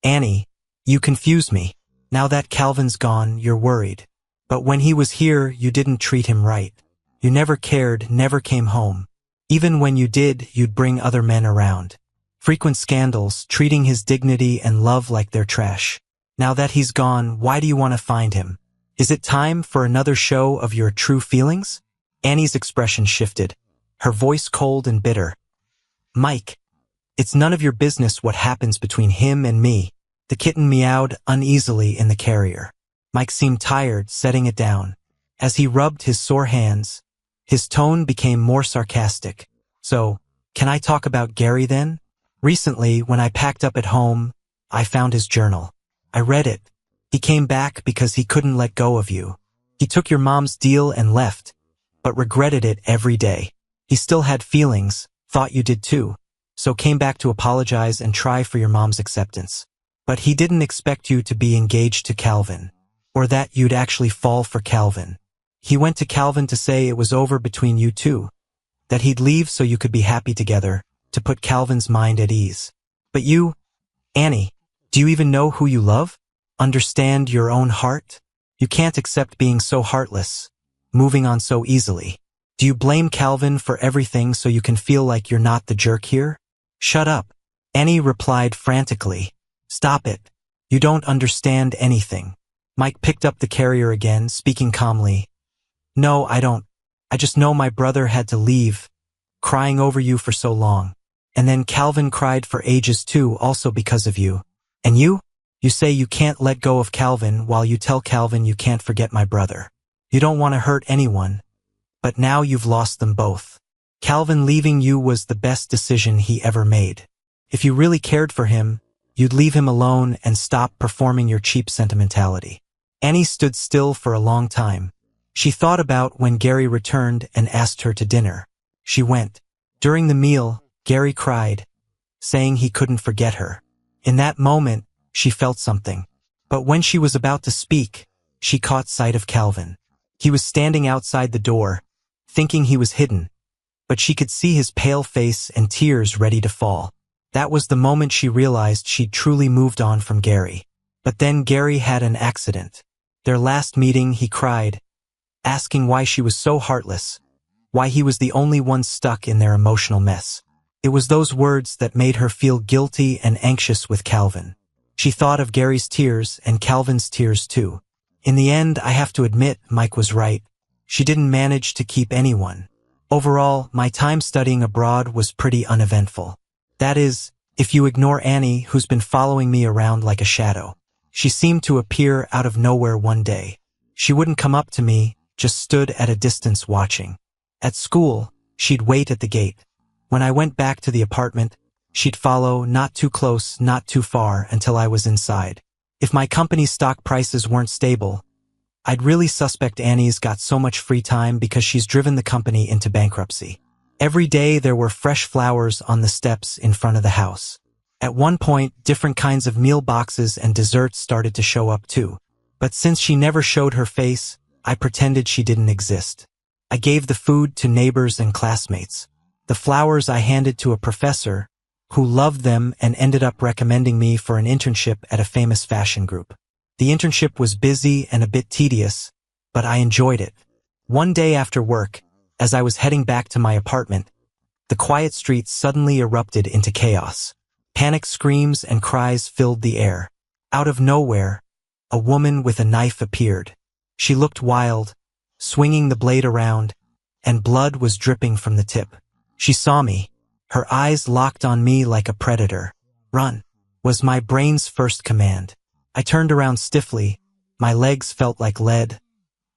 "Annie, you confuse me. Now that Calvin's gone, you're worried. But when he was here, you didn't treat him right. You never cared, never came home. Even when you did, you'd bring other men around. Frequent scandals, treating his dignity and love like they're trash. Now that he's gone, why do you want to find him? Is it time for another show of your true feelings?" Annie's expression shifted, her voice cold and bitter. "Mike, it's none of your business what happens between him and me." The kitten meowed uneasily in the carrier. Mike seemed tired, setting it down. As he rubbed his sore hands, his tone became more sarcastic. "So, can I talk about Gary then? Recently, when I packed up at home, I found his journal. I read it. He came back because he couldn't let go of you. He took your mom's deal and left, but regretted it every day. He still had feelings, thought you did too, so came back to apologize and try for your mom's acceptance. But he didn't expect you to be engaged to Calvin, or that you'd actually fall for Calvin. He went to Calvin to say it was over between you two, that he'd leave so you could be happy together, to put Calvin's mind at ease. But you, Annie, do you even know who you love? Understand your own heart? You can't accept being so heartless, moving on so easily. Do you blame Calvin for everything so you can feel like you're not the jerk here? Shut up." Annie replied frantically. "Stop it. You don't understand anything." Mike picked up the carrier again, speaking calmly. "No, I don't. I just know my brother had to leave, crying over you for so long. And then Calvin cried for ages too, also because of you. And you? You say you can't let go of Calvin while you tell Calvin you can't forget my brother. You don't want to hurt anyone, but now you've lost them both. Calvin leaving you was the best decision he ever made. If you really cared for him, you'd leave him alone and stop performing your cheap sentimentality. Annie stood still for a long time. She thought about when Gary returned and asked her to dinner. She went. During the meal, Gary cried, saying he couldn't forget her. In that moment, she felt something. But when she was about to speak, she caught sight of Calvin. He was standing outside the door, thinking he was hidden, but she could see his pale face and tears ready to fall. That was the moment she realized she'd truly moved on from Gary. But then Gary had an accident. Their last meeting, he cried, asking why she was so heartless, why he was the only one stuck in their emotional mess. It was those words that made her feel guilty and anxious with Calvin. She thought of Gary's tears and Calvin's tears too. In the end, I have to admit, Mike was right. She didn't manage to keep anyone. Overall, my time studying abroad was pretty uneventful. That is, if you ignore Annie, who's been following me around like a shadow. She seemed to appear out of nowhere one day. She wouldn't come up to me, just stood at a distance watching. At school, she'd wait at the gate. When I went back to the apartment, she'd follow, not too close, not too far, until I was inside. If my company's stock prices weren't stable, I'd really suspect Annie's got so much free time because she's driven the company into bankruptcy. Every day there were fresh flowers on the steps in front of the house. At one point, different kinds of meal boxes and desserts started to show up too. But since she never showed her face, I pretended she didn't exist. I gave the food to neighbors and classmates. The flowers I handed to a professor who loved them and ended up recommending me for an internship at a famous fashion group. The internship was busy and a bit tedious, but I enjoyed it. One day after work, as I was heading back to my apartment, the quiet street suddenly erupted into chaos. Panic screams and cries filled the air. Out of nowhere, a woman with a knife appeared. She looked wild, swinging the blade around, and blood was dripping from the tip. She saw me. Her eyes locked on me like a predator. Run, was my brain's first command. I turned around stiffly. My legs felt like lead,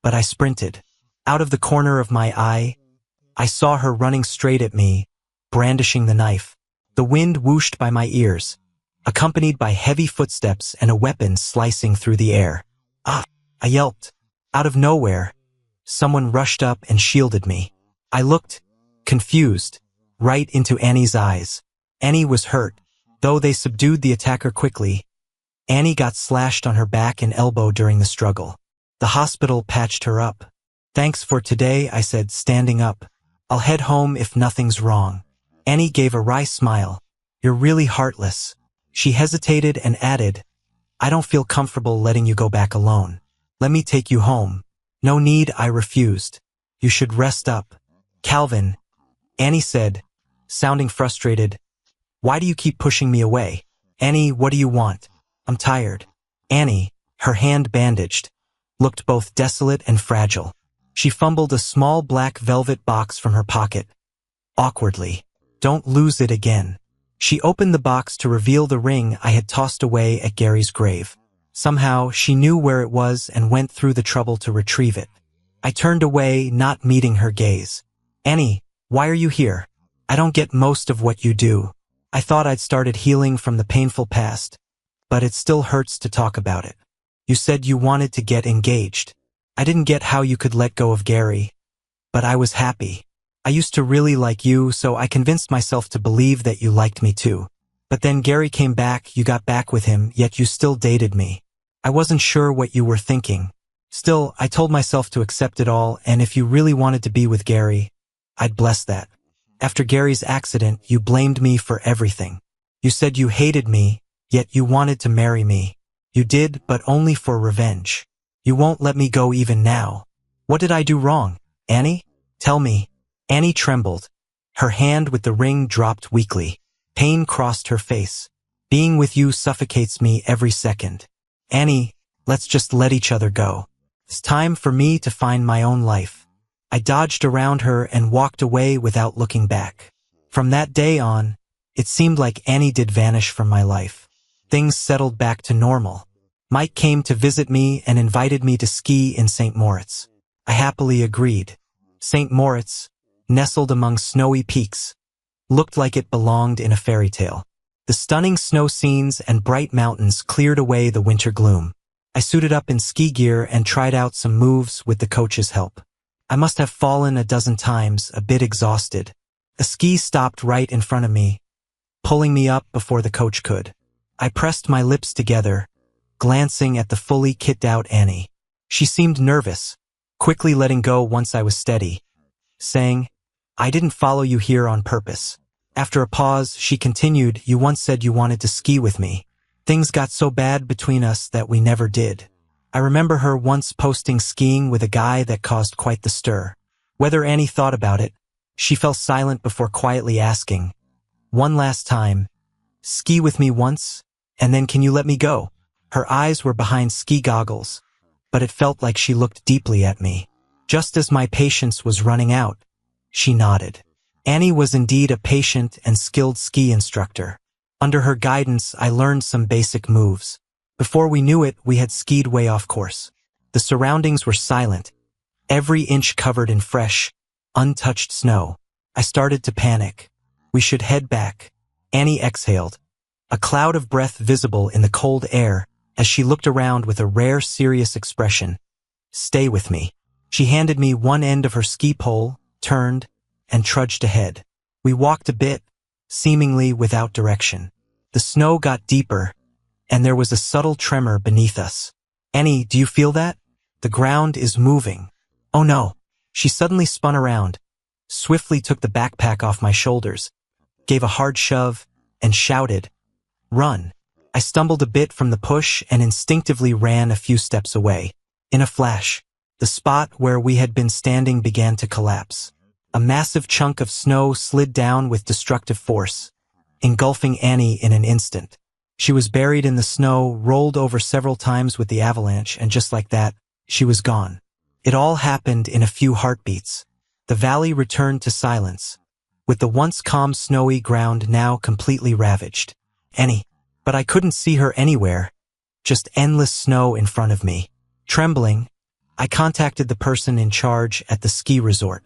but I sprinted. Out of the corner of my eye, I saw her running straight at me, brandishing the knife. The wind whooshed by my ears, accompanied by heavy footsteps and a weapon slicing through the air. Ah! I yelped. Out of nowhere, someone rushed up and shielded me. I looked, confused, right into Annie's eyes. Annie was hurt, though they subdued the attacker quickly. Annie got slashed on her back and elbow during the struggle. The hospital patched her up. Thanks for today, I said, standing up. I'll head home if nothing's wrong. Annie gave a wry smile. You're really heartless. She hesitated and added, I don't feel comfortable letting you go back alone. Let me take you home. No need, I refused. You should rest up. Calvin, Annie said, sounding frustrated. Why do you keep pushing me away? Annie, what do you want? I'm tired. Annie, her hand bandaged, looked both desolate and fragile. She fumbled a small black velvet box from her pocket. Awkwardly. Don't lose it again. She opened the box to reveal the ring I had tossed away at Gary's grave. Somehow, she knew where it was and went through the trouble to retrieve it. I turned away, not meeting her gaze. Annie, why are you here? I don't get most of what you do. I thought I'd started healing from the painful past, but it still hurts to talk about it. You said you wanted to get engaged. I didn't get how you could let go of Gary, but I was happy. I used to really like you, so I convinced myself to believe that you liked me too. But then Gary came back, you got back with him, yet you still dated me. I wasn't sure what you were thinking. Still, I told myself to accept it all, and if you really wanted to be with Gary, I'd bless that. After Gary's accident, you blamed me for everything. You said you hated me, yet you wanted to marry me. You did, but only for revenge. You won't let me go even now. What did I do wrong, Annie? Tell me. Annie trembled. Her hand with the ring dropped weakly. Pain crossed her face. Being with you suffocates me every second. Annie, let's just let each other go. It's time for me to find my own life. I dodged around her and walked away without looking back. From that day on, It seemed like Annie did vanish from my life. Things settled back to normal. Mike came to visit me and invited me to ski in St. Moritz. I happily agreed. St. Moritz, nestled among snowy peaks, looked like it belonged in a fairy tale. The stunning snow scenes and bright mountains cleared away the winter gloom. I suited up in ski gear and tried out some moves with the coach's help. I must have fallen a dozen times, a bit exhausted. A ski stopped right in front of me, pulling me up before the coach could. I pressed my lips together, glancing at the fully kitted-out Annie. She seemed nervous, quickly letting go once I was steady, saying, "I didn't follow you here on purpose." After a pause, she continued, "You once said you wanted to ski with me. Things got so bad between us that we never did." I remember her once posting skiing with a guy that caused quite the stir. Whether Annie thought about it, she fell silent before quietly asking, "One last time, ski with me once, and then can you let me go?" Her eyes were behind ski goggles, but it felt like she looked deeply at me. Just as my patience was running out, she nodded. Annie was indeed a patient and skilled ski instructor. Under her guidance, I learned some basic moves. Before we knew it, we had skied way off course. The surroundings were silent, every inch covered in fresh, untouched snow. I started to panic. We should head back. Annie exhaled, a cloud of breath visible in the cold air as she looked around with a rare, serious expression. "Stay with me." She handed me one end of her ski pole, turned, and trudged ahead. We walked a bit, seemingly without direction. The snow got deeper, and there was a subtle tremor beneath us. "Annie, do you feel that? The ground is moving." "Oh no." She suddenly spun around, swiftly took the backpack off my shoulders, gave a hard shove, and shouted, "Run." I stumbled a bit from the push and instinctively ran a few steps away. In a flash, the spot where we had been standing began to collapse. A massive chunk of snow slid down with destructive force, engulfing Annie in an instant. She was buried in the snow, rolled over several times with the avalanche, and just like that, she was gone. It all happened in a few heartbeats. The valley returned to silence, with the once calm snowy ground now completely ravaged. Annie. But I couldn't see her anywhere, just endless snow in front of me. Trembling, I contacted the person in charge at the ski resort.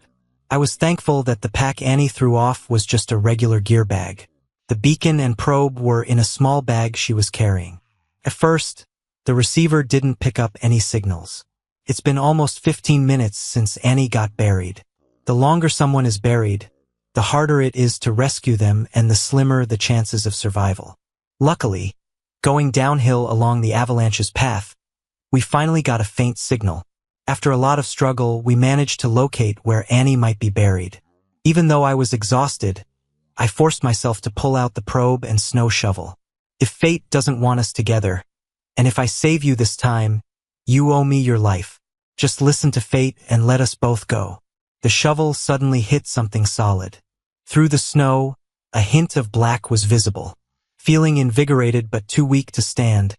I was thankful that the pack Annie threw off was just a regular gear bag. The beacon and probe were in a small bag she was carrying. At first, the receiver didn't pick up any signals. It's been almost 15 minutes since Annie got buried. The longer someone is buried, the harder it is to rescue them and the slimmer the chances of survival. Luckily, going downhill along the avalanche's path, we finally got a faint signal. After a lot of struggle, we managed to locate where Annie might be buried. Even though I was exhausted, I forced myself to pull out the probe and snow shovel. If fate doesn't want us together, and if I save you this time, you owe me your life. Just listen to fate and let us both go. The shovel suddenly hit something solid. Through the snow, a hint of black was visible. Feeling invigorated but too weak to stand,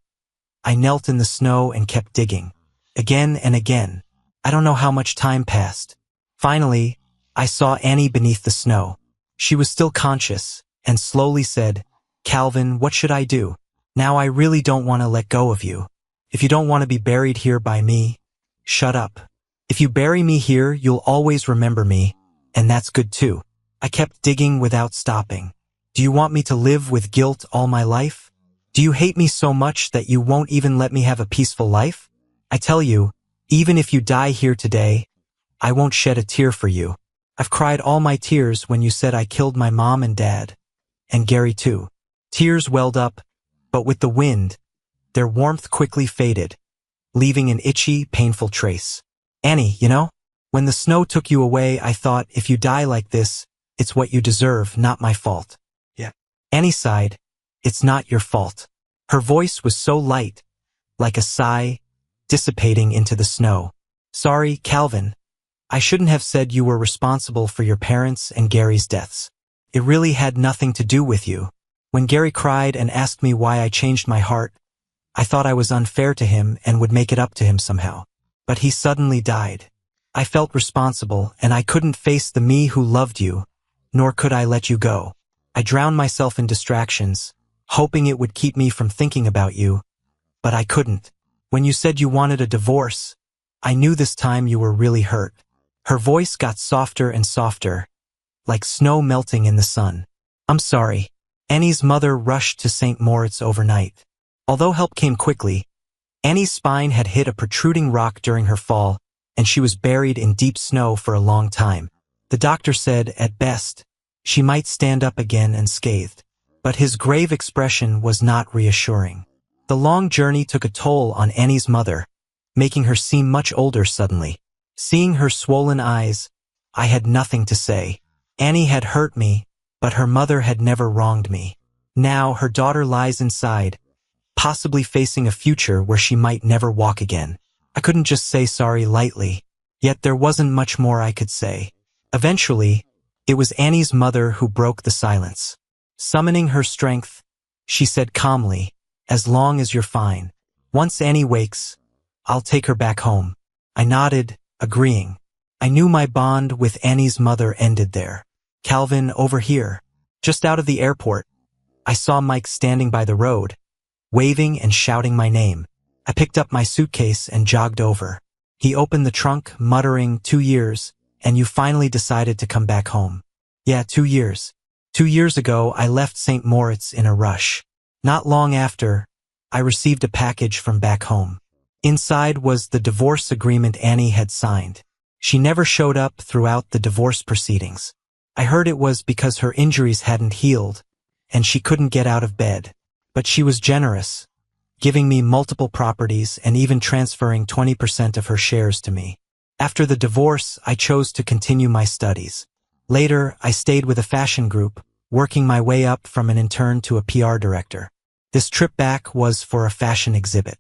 I knelt in the snow and kept digging. Again and again. I don't know how much time passed. Finally, I saw Annie beneath the snow. She was still conscious, and slowly said, "Calvin, what should I do? Now I really don't want to let go of you. If you don't want to be buried here by me, shut up. If you bury me here, you'll always remember me, and that's good too." I kept digging without stopping. "Do you want me to live with guilt all my life? Do you hate me so much that you won't even let me have a peaceful life? I tell you, even if you die here today, I won't shed a tear for you. I've cried all my tears when you said I killed my mom and dad, and Gary too." Tears welled up, but with the wind, their warmth quickly faded, leaving an itchy, painful trace. "Annie, you know, when the snow took you away, I thought, if you die like this, it's what you deserve, not my fault." Annie sighed, "It's not your fault." Her voice was so light, like a sigh, dissipating into the snow. "Sorry, Calvin. I shouldn't have said you were responsible for your parents' and Gary's deaths. It really had nothing to do with you. When Gary cried and asked me why I changed my heart, I thought I was unfair to him and would make it up to him somehow. But he suddenly died. I felt responsible, and I couldn't face the me who loved you, nor could I let you go. I drowned myself in distractions, hoping it would keep me from thinking about you, but I couldn't. When you said you wanted a divorce, I knew this time you were really hurt. Her voice got softer and softer, like snow melting in the sun. I'm sorry. Annie's mother rushed to St. Moritz overnight. Although help came quickly, Annie's spine had hit a protruding rock during her fall, and she was buried in deep snow for a long time. The doctor said, at best, she might stand up again unscathed. But his grave expression was not reassuring. The long journey took a toll on Annie's mother, making her seem much older suddenly. Seeing her swollen eyes, I had nothing to say. Annie had hurt me, but her mother had never wronged me. Now her daughter lies inside, possibly facing a future where she might never walk again. I couldn't just say sorry lightly, yet there wasn't much more I could say. Eventually, it was Annie's mother who broke the silence. Summoning her strength, she said calmly, as long as you're fine. Once Annie wakes, I'll take her back home. I nodded, agreeing. I knew my bond with Annie's mother ended there. Calvin, over here. Just out of the airport, I saw Mike standing by the road, waving and shouting my name. I picked up my suitcase and jogged over. He opened the trunk, muttering, 2 years, and you finally decided to come back home. Yeah, 2 years. 2 years ago, I left St. Moritz in a rush. Not long after, I received a package from back home. Inside was the divorce agreement Annie had signed. She never showed up throughout the divorce proceedings. I heard it was because her injuries hadn't healed, and she couldn't get out of bed. But she was generous, giving me multiple properties and even transferring 20% of her shares to me. After the divorce, I chose to continue my studies. Later, I stayed with a fashion group, working my way up from an intern to a PR director. This trip back was for a fashion exhibit.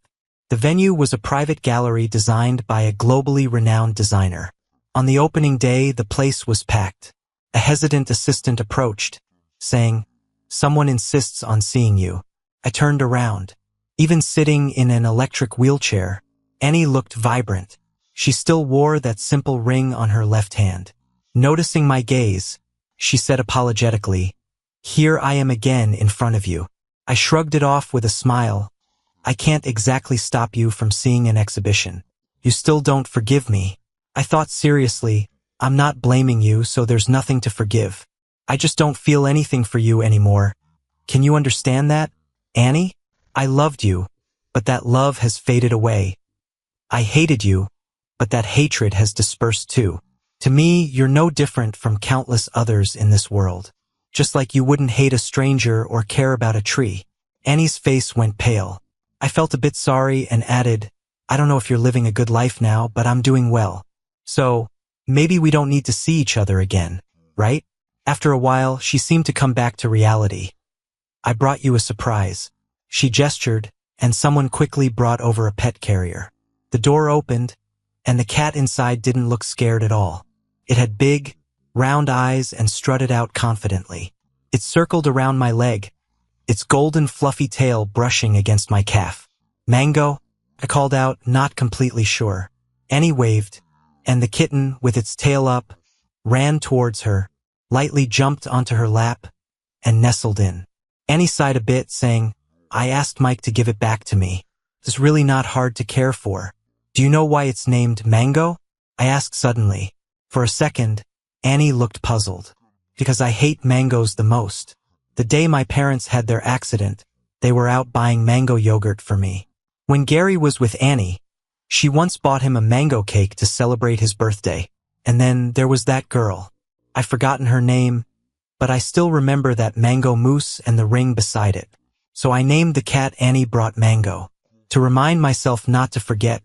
The venue was a private gallery designed by a globally renowned designer. On the opening day, the place was packed. A hesitant assistant approached, saying, "Someone insists on seeing you." I turned around. Even sitting in an electric wheelchair, Annie looked vibrant. She still wore that simple ring on her left hand. Noticing my gaze, she said apologetically, "Here I am again in front of you." I shrugged it off with a smile. "I can't exactly stop you from seeing an exhibition. You still don't forgive me." I thought seriously, "I'm not blaming you, so there's nothing to forgive. I just don't feel anything for you anymore. Can you understand that, Annie? I loved you, but that love has faded away. I hated you, but that hatred has dispersed too. To me, you're no different from countless others in this world. Just like you wouldn't hate a stranger or care about a tree." Annie's face went pale. I felt a bit sorry and added, "I don't know if you're living a good life now, but I'm doing well. So, maybe we don't need to see each other again, right?" After a while, she seemed to come back to reality. "I brought you a surprise." She gestured, and someone quickly brought over a pet carrier. The door opened, and the cat inside didn't look scared at all. It had big, round eyes and strutted out confidently. It circled around my leg, its golden fluffy tail brushing against my calf. "Mango?" I called out, not completely sure. Annie waved, and the kitten, with its tail up, ran towards her, lightly jumped onto her lap, and nestled in. Annie sighed a bit, saying, "I asked Mike to give it back to me. It's really not hard to care for. Do you know why it's named Mango?" I asked suddenly. For a second, Annie looked puzzled. "Because I hate mangoes the most. The day my parents had their accident, they were out buying mango yogurt for me. When Gary was with Annie, she once bought him a mango cake to celebrate his birthday. And then there was that girl. I've forgotten her name, but I still remember that mango mousse and the ring beside it. So I named the cat Annie brought Mango, to remind myself not to forget,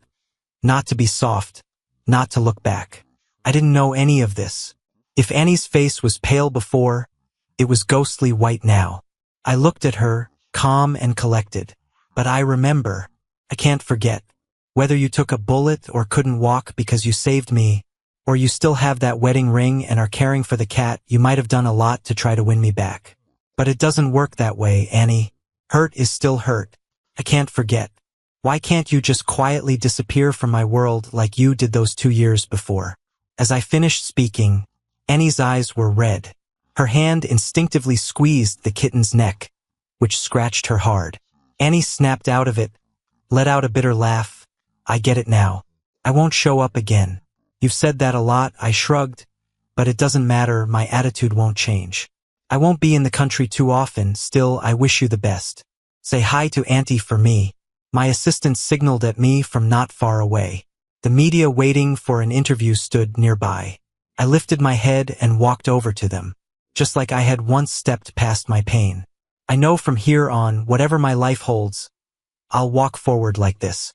not to be soft, not to look back. I didn't know any of this. If Annie's face was pale before, it was ghostly white now. I looked at her, calm and collected. But I remember. I can't forget. Whether you took a bullet or couldn't walk because you saved me, or you still have that wedding ring and are caring for the cat, you might have done a lot to try to win me back. But it doesn't work that way, Annie. Hurt is still hurt. I can't forget. Why can't you just quietly disappear from my world like you did those 2 years before?" As I finished speaking, Annie's eyes were red, Her hand instinctively squeezed the kitten's neck, which scratched her hard. Annie snapped out of it, let out a bitter laugh. I get it now. I won't show up again. You've said that a lot, I shrugged. But it doesn't matter, my attitude won't change. I won't be in the country too often, still I wish you the best. Say hi to Auntie for me. My assistant signaled at me from not far away. The media waiting for an interview stood nearby. I lifted my head and walked over to them, just like I had once stepped past my pain. I know from here on, whatever my life holds, I'll walk forward like this.